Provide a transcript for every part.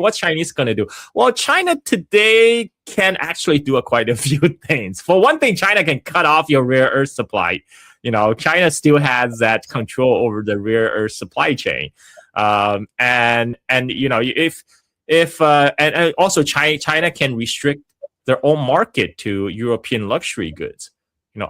What's Chinese going to do? Well, China today can actually do quite a few things. For one thing, China can cut off your rare earth supply. China still has that control over the rare earth supply chain. And also China can restrict their own market to European luxury goods.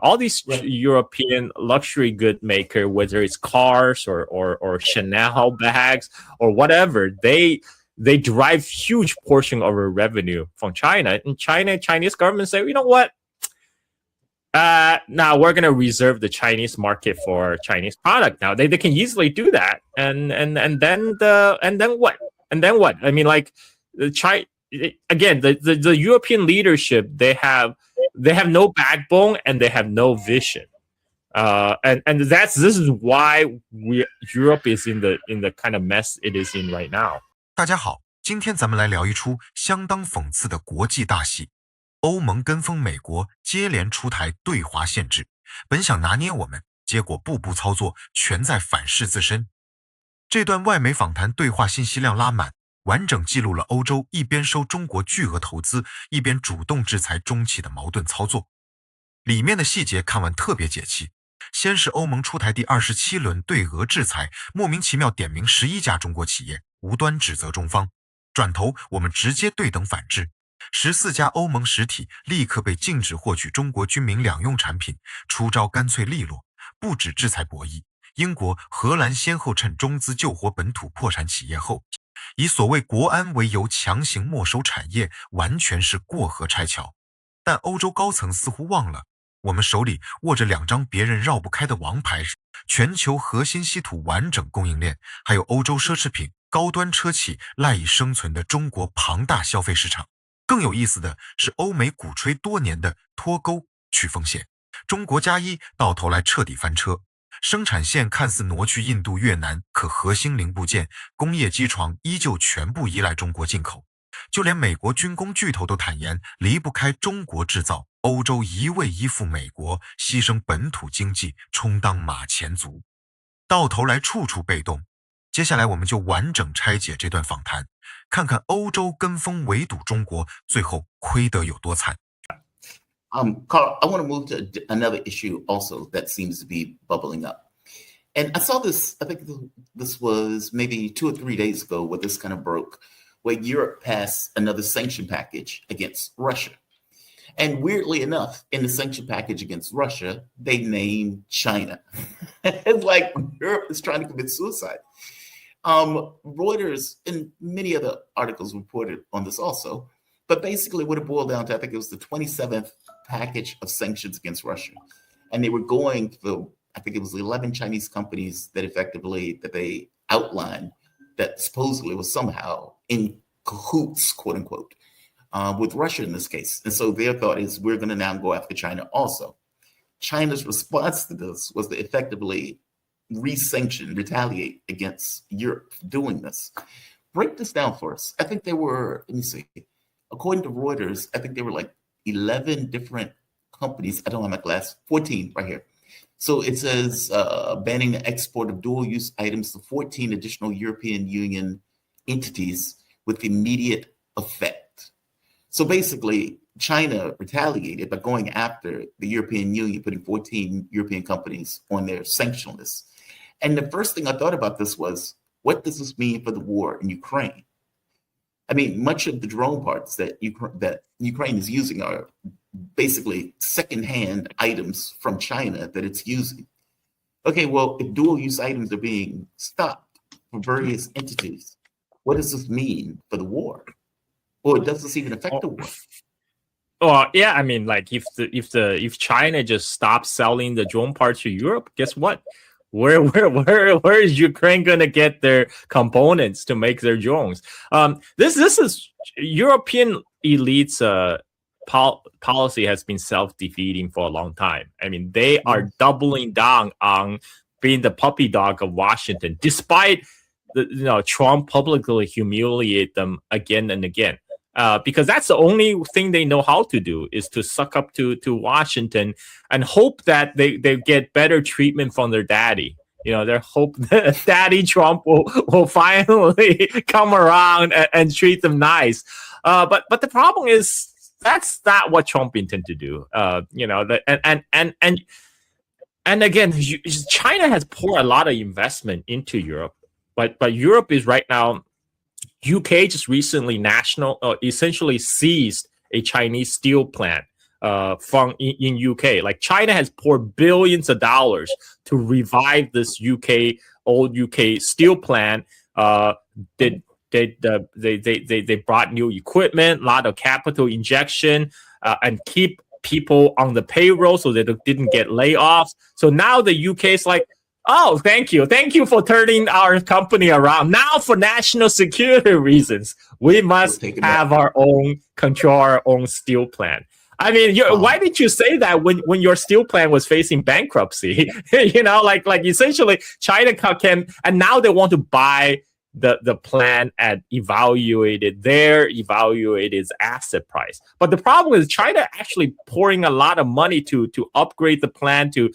All these European luxury good maker, whether it's cars or Chanel bags or whatever, they derive huge portion of our revenue from China. And Chinese government say, you know what? Now we're going to reserve the Chinese market for Chinese product. Now they can easily do that. And then what? I mean, like the European leadership, they have no backbone and they have no vision. And this is why Europe is in the kind of mess it is in right now. 大家好，今天咱们来聊一出相当讽刺的国际大戏。欧盟跟风美国接连出台对华限制，本想拿捏我们，结果步步操作全在反噬自身。这段外媒访谈对话信息量拉满，完整记录了欧洲一边收中国巨额投资，一边主动制裁中企的矛盾操作。里面的细节看完特别解气。先是欧盟出台第27轮对俄制裁，莫名其妙点名11家中国企业，无端指责中方。转头我们直接对等反制。14家欧盟实体立刻被禁止获取中国军民两用产品，出招干脆利落，不止制裁博弈。英国、荷兰先后趁中资救活本土破产企业后，以所谓国安为由强行没收产业，完全是过河拆桥。但欧洲高层似乎忘了，我们手里握着2张别人绕不开的王牌，全球核心稀土完整供应链，还有欧洲奢侈品、高端车企赖以生存的中国庞大消费市场。更有意思的是欧美鼓吹多年的脱钩去风险，中国加一到头来彻底翻车，生产线看似挪去印度越南，可核心零部件、工业机床依旧全部依赖中国进口。就连美国军工巨头都坦言离不开中国制造，欧洲一味依附美国，牺牲本土经济充当马前卒，到头来处处被动。接下来我们就完整拆解这段访谈，看看欧洲跟风围堵中国，最后亏得有多惨。Carl, I want to move to another issue also that seems to be bubbling up. And I saw this, I think this was maybe 2 or 3 days ago where this kind of broke, where Europe passed another sanction package against Russia. And weirdly enough, in the sanction package against Russia, they named China. It's like Europe is trying to commit suicide. Reuters and many other articles reported on this also. But basically what it boiled down to, I think it was the 27th package of sanctions against Russia. And they were going through, I think it was 11 Chinese companies that they outlined that supposedly was somehow in cahoots, quote unquote, with Russia in this case. And so their thought is we're going to now go after China also. China's response to this was to effectively retaliate against Europe for doing this. Break this down for us. I think there were, let me see, according to Reuters, I think there were like 11 different companies. I don't have my glass, 14 right here. So it says banning the export of dual-use items to 14 additional European Union entities with immediate effect. So basically, China retaliated by going after the European Union, putting 14 European companies on their sanction list. And the first thing I thought about this was, what does this mean for the war in Ukraine? I mean, much of the drone parts that Ukraine is using are basically secondhand items from China that it's using. Okay, well, if dual-use items are being stopped for various entities, what does this mean for the war? Or does this even affect the war? Well, yeah, I mean, like if China just stops selling the drone parts to Europe, guess what? Where is Ukraine going to get their components to make their drones? This is European elites policy has been self-defeating for a long time. I mean, they are doubling down on being the puppy dog of Washington, despite Trump publicly humiliate them again and again. Because that's the only thing they know how to do is to suck up to Washington and hope that they get better treatment from their daddy. They hope that Daddy Trump will finally come around and treat them nice. But the problem is that's not what Trump intended to do. And again, China has poured a lot of investment into Europe, but Europe is right now. UK just recently essentially seized a Chinese steel plant from in UK. Like China has poured billions of dollars to revive this old UK steel plant. They brought new equipment, a lot of capital injection, and keep people on the payroll so they didn't get layoffs. So now the UK is like, oh, thank you for turning our company around. Now for national security reasons, we must have our own control, our own steel plant. I mean, why did you say that when your steel plant was facing bankruptcy? Like essentially China can, and now they want to buy the plant at evaluated its asset price. But the problem is China actually pouring a lot of money to upgrade the plant, to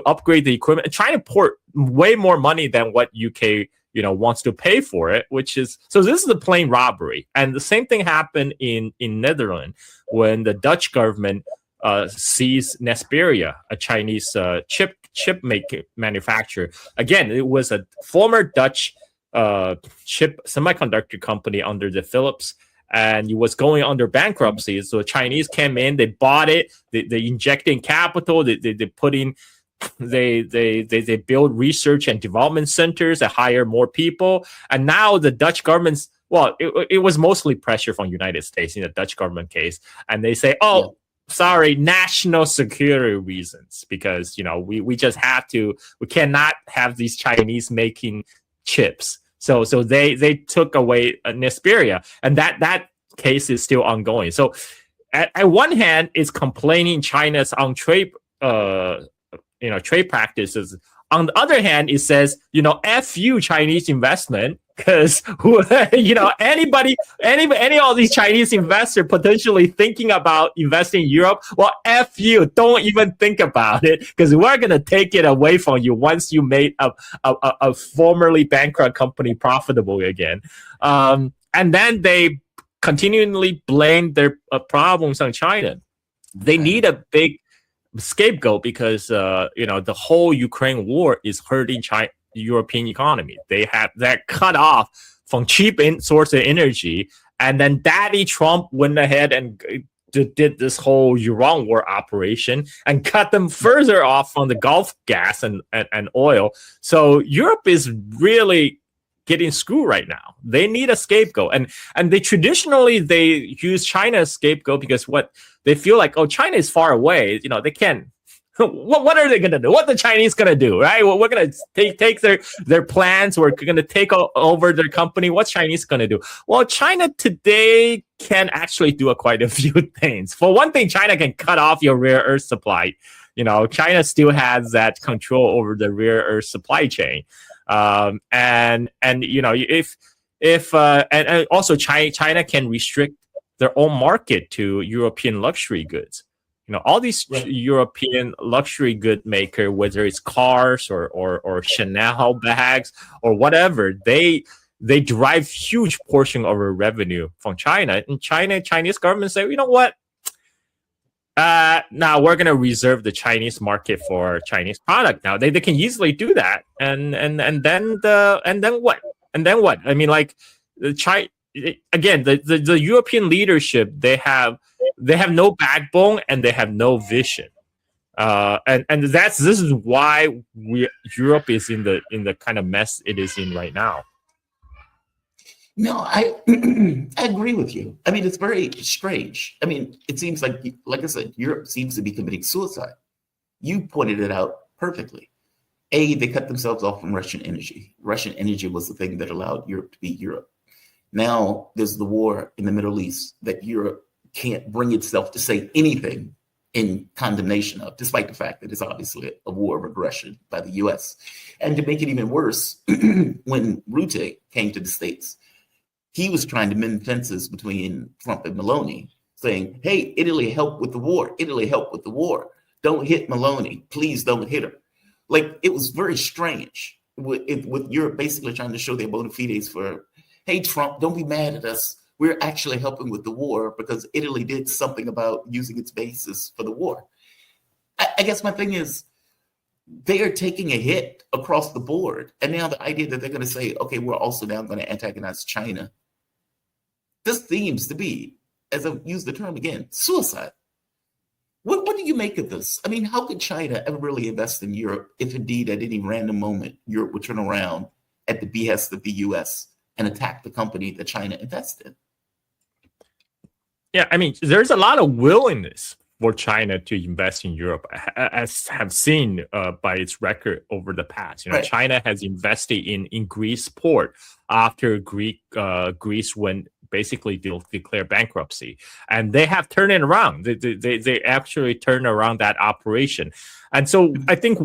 upgrade the equipment, and trying to pour way more money than what UK wants to pay for it, which is, so this is a plain robbery. And the same thing happened in Netherlands when the Dutch government seized Nesperia, a Chinese chip manufacturer. Again, it was a former Dutch chip semiconductor company under the Philips, and it was going under bankruptcy. So Chinese came in, they bought it, they injected in capital, they put in, they build research and development centers that hire more people. And now the Dutch government's, well, it was mostly pressure from the United States in the Dutch government case. And they say, sorry, national security reasons, because, we just have to, we cannot have these Chinese making chips. So they took away Nesperia, and that case is still ongoing. So at one hand, it's complaining China's on trade, trade practices. On the other hand, it says, F you Chinese investment, because any of these Chinese investors potentially thinking about investing in Europe, well, F you, don't even think about it, because we're gonna take it away from you once you made a formerly bankrupt company profitable again. And then they continually blame their problems on China. They need a big scapegoat because the whole Ukraine war is hurting the European economy. They have that cut off from cheap source of energy, and then Daddy Trump went ahead and did this whole Iran war operation and cut them further off from the Gulf gas and oil. So Europe is really getting screwed right now. They need a scapegoat, and they traditionally use China as scapegoat because what they feel like, China is far away. They can't. What are they going to do? What the Chinese going to do, right? Well, we're going to take their plans. We're going to take over their company. What's Chinese going to do? Well, China today can actually do quite a few things. For one thing, China can cut off your rare earth supply. China still has that control over the rare earth supply chain. And also China can restrict their own market to European luxury goods. All these European luxury good maker, whether it's cars or Chanel bags or whatever, they derive huge portion of their revenue from China. And Chinese government say, you know what? Now we're gonna reserve the Chinese market for Chinese product. Now they can easily do that, and then what? I mean, like the European leadership, they have no backbone and they have no vision, and this is why Europe is in the kind of mess it is in right now. No, I agree with you. I mean, it's very strange. I mean, it seems like I said, Europe seems to be committing suicide. You pointed it out perfectly. They cut themselves off from Russian energy. Russian energy was the thing that allowed Europe to be Europe. Now there's the war in the Middle East that Europe can't bring itself to say anything in condemnation of, despite the fact that it's obviously a war of aggression by the US. And to make it even worse, when Rutte came to the States, he was trying to mend fences between Trump and Meloni, saying, hey, Italy, help with the war. Italy, help with the war. Don't hit Meloni. Please don't hit her. Like, it was very strange with Europe basically trying to show their bona fides for, hey, Trump, don't be mad at us. We're actually helping with the war because Italy did something about using its bases for the war. I guess my thing is, they are taking a hit across the board. And now the idea that they're going to say, okay, we're also now going to antagonize China. This seems to be, as I've used the term again, suicide. What do you make of this? I mean, how could China ever really invest in Europe if indeed at any random moment Europe would turn around at the behest of the US and attack the company that China invested in? Yeah, I mean, there's a lot of willingness for China to invest in Europe, as have seen by its record over the past. Right. China has invested in Greece port after Greece went basically declare bankruptcy, and they have turned it around. They actually turned around that operation, and so I think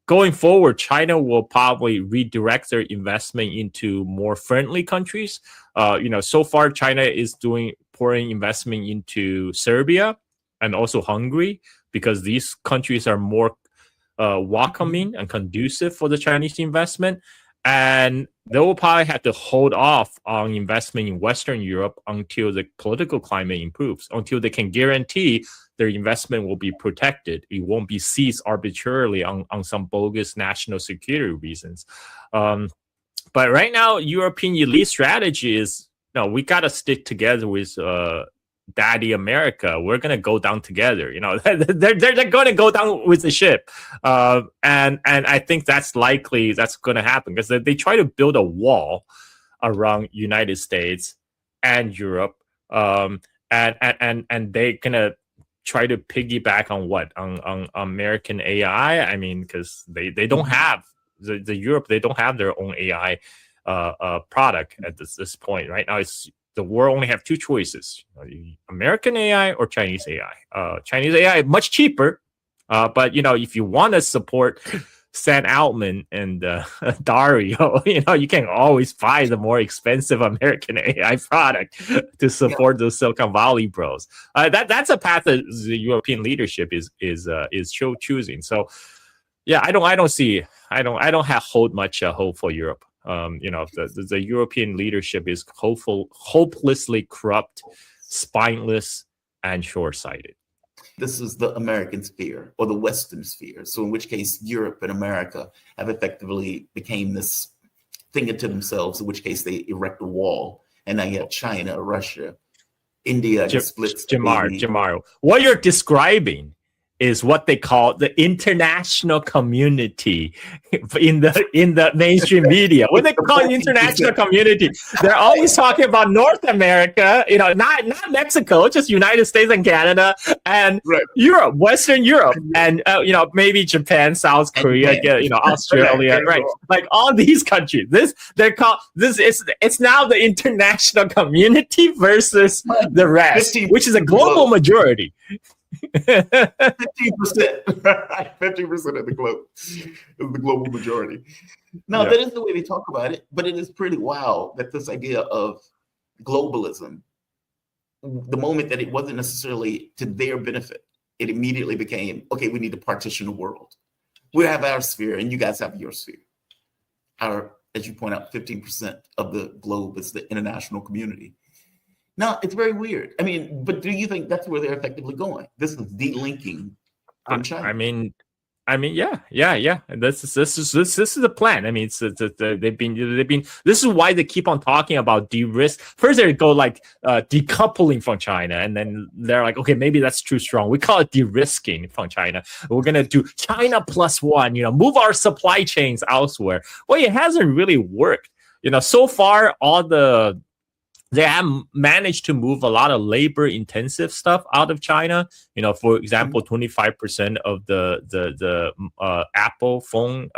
going forward, China will probably redirect their investment into more friendly countries. So far China is pouring investment into Serbia and also Hungary, because these countries are more welcoming and conducive for the Chinese investment. And they will probably have to hold off on investment in Western Europe until the political climate improves, until they can guarantee their investment will be protected. It won't be seized arbitrarily on some bogus national security reasons. But right now, European elite strategy is, we got to stick together with Daddy America. We're gonna go down together. They're going to go down with the ship, and I think that's going to happen, because they try to build a wall around United States and Europe, and they're gonna try to piggyback on American AI. I mean, because they don't have the Europe, they don't have their own AI product at this point. Right now, the world only have two choices: American AI or Chinese AI. Chinese AI much cheaper, but if you want to support Sam Altman and Dario, you can always buy the more expensive American AI product to support those Silicon Valley bros. That's a path that the European leadership is choosing. So, yeah, I don't hold much hope for Europe. The European leadership is hopelessly corrupt, spineless, and short-sighted. This is the American sphere or the Western sphere. So in which case Europe and America have effectively became this thing unto themselves, in which case they erect a wall. And now you have China, Russia, India splits. Jamar, what you're describing is what they call the international community in the mainstream media. When they call it international community, they're always talking about North America, not Mexico, just United States and Canada, and Europe, Western Europe, and maybe Japan, South Korea, Australia, right? Like all these countries. It's now the international community versus the rest, which is a global majority. 50%, 50% of the globe is the global majority. Now, that is the way they talk about it, but it is pretty wild that this idea of globalism, the moment that it wasn't necessarily to their benefit, it immediately became, okay, we need to partition the world. We have our sphere and you guys have your sphere. As you point out, 15% of the globe is the international community. Now, it's very weird. I mean, but do you think that's where they're effectively going? This is delinking from China. I mean, yeah. This is the plan. I mean, they've been. This is why they keep on talking about de-risk. First, they go like decoupling from China, and then they're like, okay, maybe that's too strong. We call it de-risking from China. We're gonna do China plus one. Move our supply chains elsewhere. Well, it hasn't really worked. So far, they have managed to move a lot of labor-intensive stuff out of China. For example, 25% of the Apple phone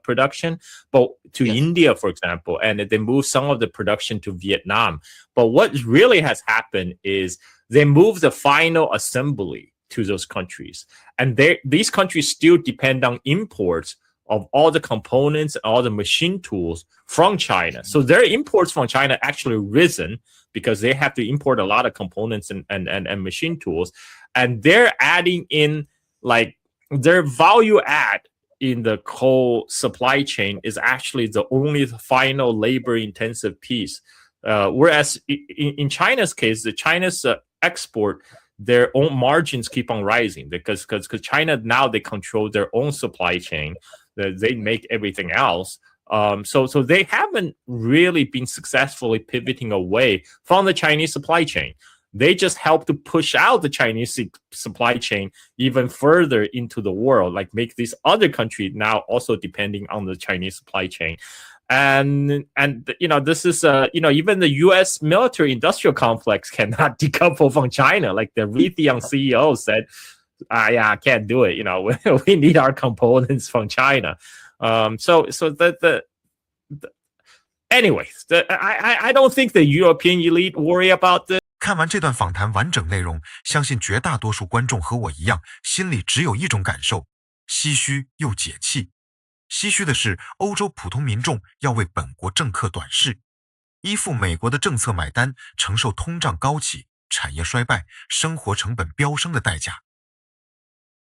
production, but to India, for example, and they moved some of the production to Vietnam. But what really has happened is they moved the final assembly to those countries, and these countries still depend on imports of all the components, all the machine tools from China. So their imports from China actually risen because they have to import a lot of components and machine tools. And they're adding in like their value add in the whole supply chain is actually the only final labor-intensive piece. Whereas in China's case, China's export, their own margins keep on rising because China now they control their own supply chain. They make everything else. So they haven't really been successfully pivoting away from the Chinese supply chain. They just help to push out the Chinese supply chain even further into the world, like make these other countries now also depending on the Chinese supply chain. And this is even the U.S. military industrial complex cannot decouple from China. Like the Raytheon CEO said, I can't do it. We need our components from China. Anyways, I don't think the European elite worry about this. 看完这段访谈完整内容，相信绝大多数观众和我一样，心里只有一种感受：唏嘘又解气。唏嘘的是，欧洲普通民众要为本国政客短视，依附美国的政策买单，承受通胀高企、产业衰败、生活成本飙升的代价。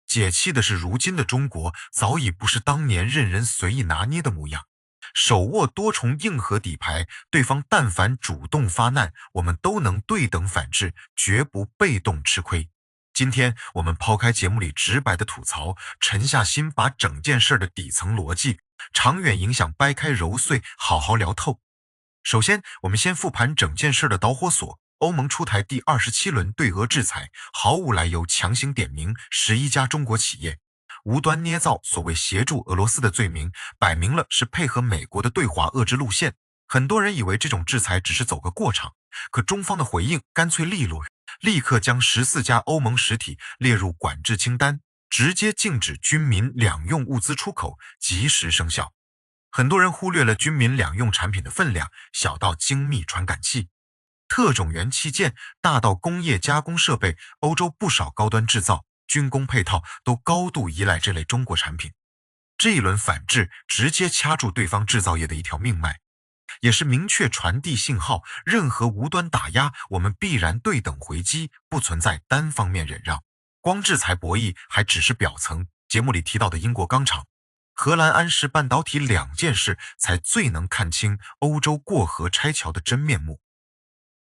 解气的是，如今的中国早已不是当年任人随意拿捏的模样。手握多重硬核底牌，对方但凡主动发难，我们都能对等反制，绝不被动吃亏。今天我们抛开节目里直白的吐槽，沉下心把整件事的底层逻辑、长远影响掰开揉碎，好好聊透。首先，我们先复盘整件事的导火索：欧盟出台第27轮对俄制裁，毫无来由强行点名11家中国企业。无端捏造所谓协助俄罗斯的罪名，摆明了是配合美国的对华遏制路线。很多人以为这种制裁只是走个过场，可中方的回应干脆利落，立刻将14家欧盟实体列入管制清单，直接禁止军民两用物资出口，及时生效。很多人忽略了军民两用产品的分量，小到精密传感器、特种元器件，大到工业加工设备，欧洲不少高端制造、军工配套都高度依赖这类中国产品。这一轮反制直接掐住对方制造业的一条命脉，也是明确传递信号，任何无端打压我们必然对等回击，不存在单方面忍让。光制裁博弈还只是表层，节目里提到的英国钢厂、荷兰安氏半导体两件事才最能看清欧洲过河拆桥的真面目。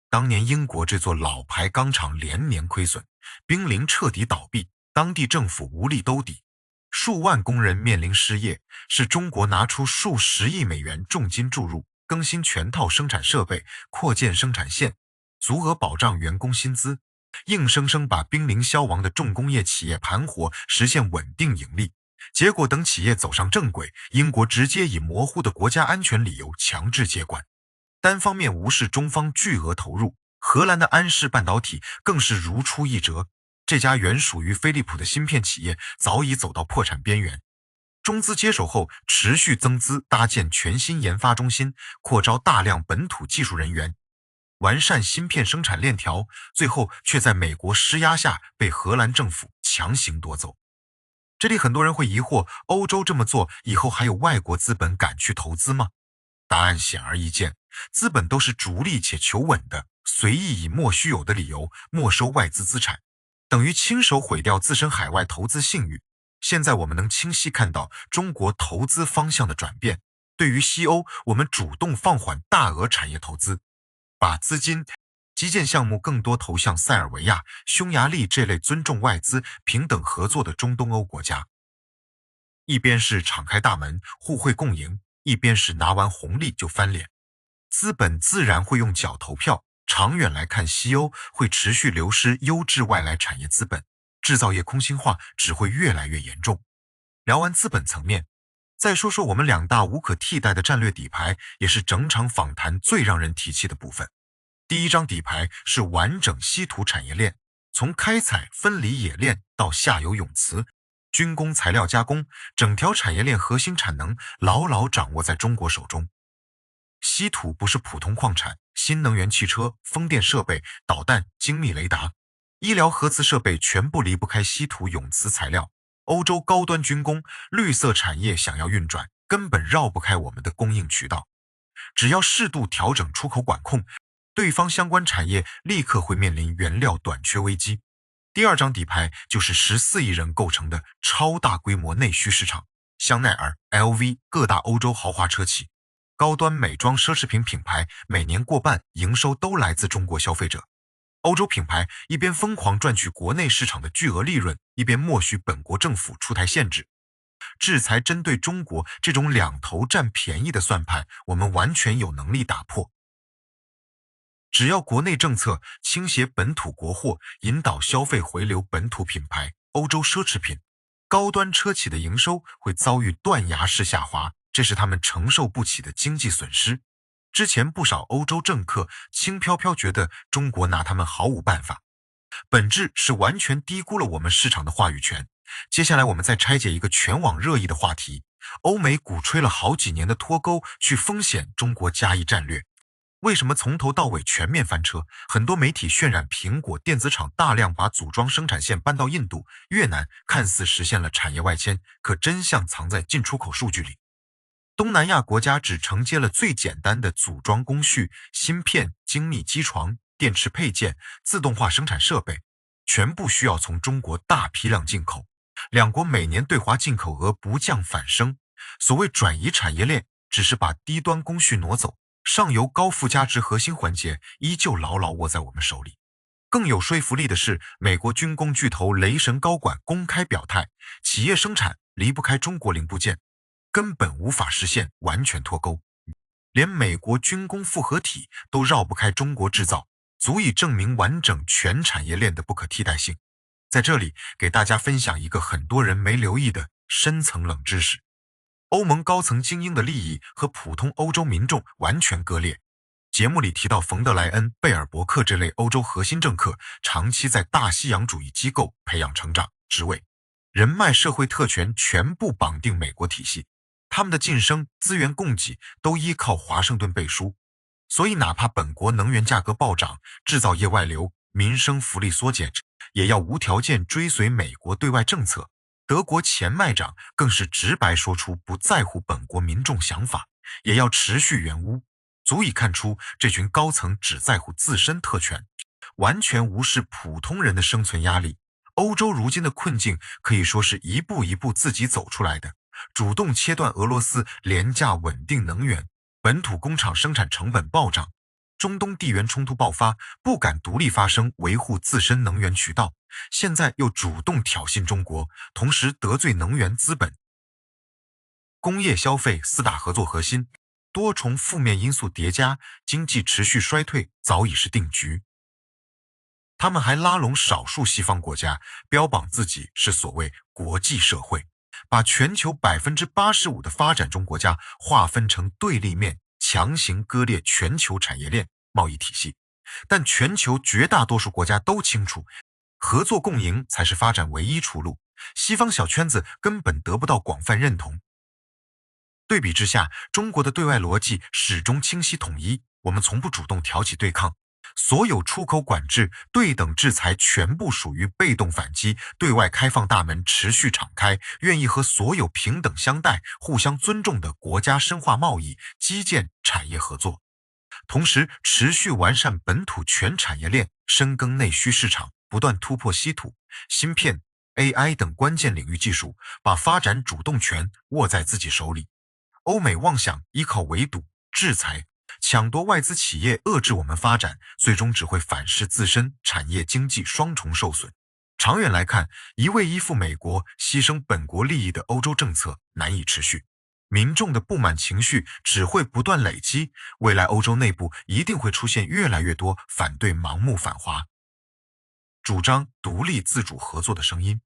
当年英国这座老牌钢厂连年亏损，濒临彻底倒闭，当地政府无力兜底，数万工人面临失业，是中国拿出数十亿美元重金注入，更新全套生产设备，扩建生产线，足额保障员工薪资，硬生生把濒临消亡的重工业企业盘活，实现稳定盈利。结果等企业走上正轨，英国直接以模糊的国家安全理由强制接管，单方面无视中方巨额投入。荷兰的安氏半导体更是如出一辙，这家原属于飞利浦的芯片企业早已走到破产边缘。中资接手后，持续增资搭建全新研发中心，扩招大量本土技术人员，完善芯片生产链条，最后却在美国施压下被荷兰政府强行夺走。这里很多人会疑惑，欧洲这么做以后还有外国资本敢去投资吗？答案显而易见，资本都是逐利且求稳的，随意以莫须有的理由没收外资资产，等于亲手毁掉自身海外投资信誉。现在我们能清晰看到中国投资方向的转变，对于西欧，我们主动放缓大额产业投资，把资金、基建项目更多投向塞尔维亚、匈牙利这类尊重外资、平等合作的中东欧国家。一边是敞开大门、互惠共赢，一边是拿完红利就翻脸。资本自然会用脚投票，长远来看，西欧会持续流失优质外来产业资本，制造业空心化只会越来越严重。聊完资本层面，再说说我们两大无可替代的战略底牌，也是整场访谈最让人提气的部分。第一张底牌是完整稀土产业链，从开采分离冶炼到下游永磁、军工材料加工，整条产业链核心产能牢牢掌握在中国手中。稀土不是普通矿产，新能源汽车、风电设备、导弹、精密雷达、医疗核磁设备全部离不开稀土永磁材料。欧洲高端军工、绿色产业想要运转，根本绕不开我们的供应渠道。只要适度调整出口管控，对方相关产业立刻会面临原料短缺危机。第二张底牌就是14亿人构成的超大规模内需市场，香奈儿、LV 各大欧洲豪华车企，高端美妆奢侈品品牌每年过半营收都来自中国消费者。欧洲品牌一边疯狂赚取国内市场的巨额利润，一边默许本国政府出台限制。制裁针对中国这种两头占便宜的算盘，我们完全有能力打破。只要国内政策倾斜本土国货，引导消费回流本土品牌、欧洲奢侈品，高端车企的营收会遭遇断崖式下滑，这是他们承受不起的经济损失。之前不少欧洲政客轻飘飘觉得中国拿他们毫无办法，本质是完全低估了我们市场的话语权。接下来我们再拆解一个全网热议的话题，欧美鼓吹了好几年的脱钩去风险中国加一战略，为什么从头到尾全面翻车？很多媒体渲染苹果电子厂大量把组装生产线搬到印度、越南，看似实现了产业外迁，可真相藏在进出口数据里。东南亚国家只承接了最简单的组装工序、芯片、精密机床、电池配件、自动化生产设备，全部需要从中国大批量进口。两国每年对华进口额不降反升。所谓转移产业链，只是把低端工序挪走，上游高附加值核心环节依旧牢牢握在我们手里。更有说服力的是，美国军工巨头雷神高管公开表态，企业生产离不开中国零部件，根本无法实现完全脱钩。连美国军工复合体都绕不开中国制造，足以证明完整全产业链的不可替代性。在这里给大家分享一个很多人没留意的深层冷知识，欧盟高层精英的利益和普通欧洲民众完全割裂。节目里提到冯德莱恩、贝尔伯克这类欧洲核心政客长期在大西洋主义机构培养成长，职位、人脉、社会特权全部绑定美国体系，他们的晋升、资源供给都依靠华盛顿背书。所以哪怕本国能源价格暴涨，制造业外流，民生福利缩减，也要无条件追随美国对外政策。德国前卖长更是直白说出不在乎本国民众想法，也要持续援乌，足以看出这群高层只在乎自身特权，完全无视普通人的生存压力。欧洲如今的困境可以说是一步一步自己走出来的，主动切断俄罗斯廉价稳定能源，本土工厂生产成本暴涨，中东地缘冲突爆发，不敢独立发声维护自身能源渠道，现在又主动挑衅中国，同时得罪能源资本。工业消费四大合作核心，多重负面因素叠加，经济持续衰退早已是定局。他们还拉拢少数西方国家，标榜自己是所谓国际社会，把全球 85% 的发展中国家划分成对立面，强行割裂全球产业链贸易体系。但全球绝大多数国家都清楚，合作共赢才是发展唯一出路，西方小圈子根本得不到广泛认同。对比之下，中国的对外逻辑始终清晰统一，我们从不主动挑起对抗，所有出口管制、对等制裁全部属于被动反击，对外开放大门持续敞开，愿意和所有平等相待、互相尊重的国家深化贸易、基建、产业合作，同时持续完善本土全产业链，深耕内需市场，不断突破稀土、芯片、AI 等关键领域技术，把发展主动权握在自己手里。欧美妄想依靠围堵、制裁抢夺外资企业，遏制我们发展，最终只会反噬自身，产业经济双重受损。长远来看，一味依附美国、牺牲本国利益的欧洲政策难以持续，民众的不满情绪只会不断累积，未来欧洲内部一定会出现越来越多反对盲目反华、主张独立自主合作的声音。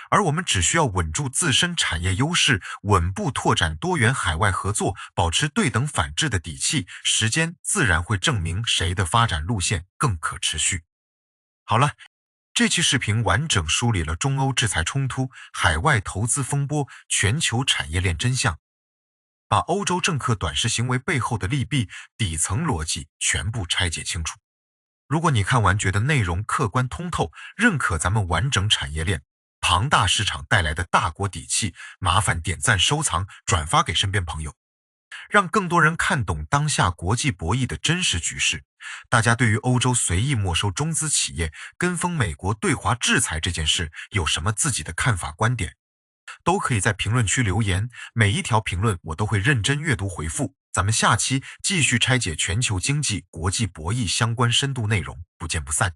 而我们只需要稳住自身产业优势，稳步拓展多元海外合作，保持对等反制的底气，时间自然会证明谁的发展路线更可持续。好了，这期视频完整梳理了中欧制裁冲突、海外投资风波、全球产业链真相，把欧洲政客短视行为背后的利弊、底层逻辑全部拆解清楚。如果你看完觉得内容客观通透，认可咱们完整产业链、庞大市场带来的大国底气，麻烦点赞、收藏、转发给身边朋友，让更多人看懂当下国际博弈的真实局势。大家对于欧洲随意没收中资企业、跟风美国对华制裁这件事有什么自己的看法观点？都可以在评论区留言，每一条评论我都会认真阅读回复。咱们下期继续拆解全球经济、国际博弈相关深度内容，不见不散。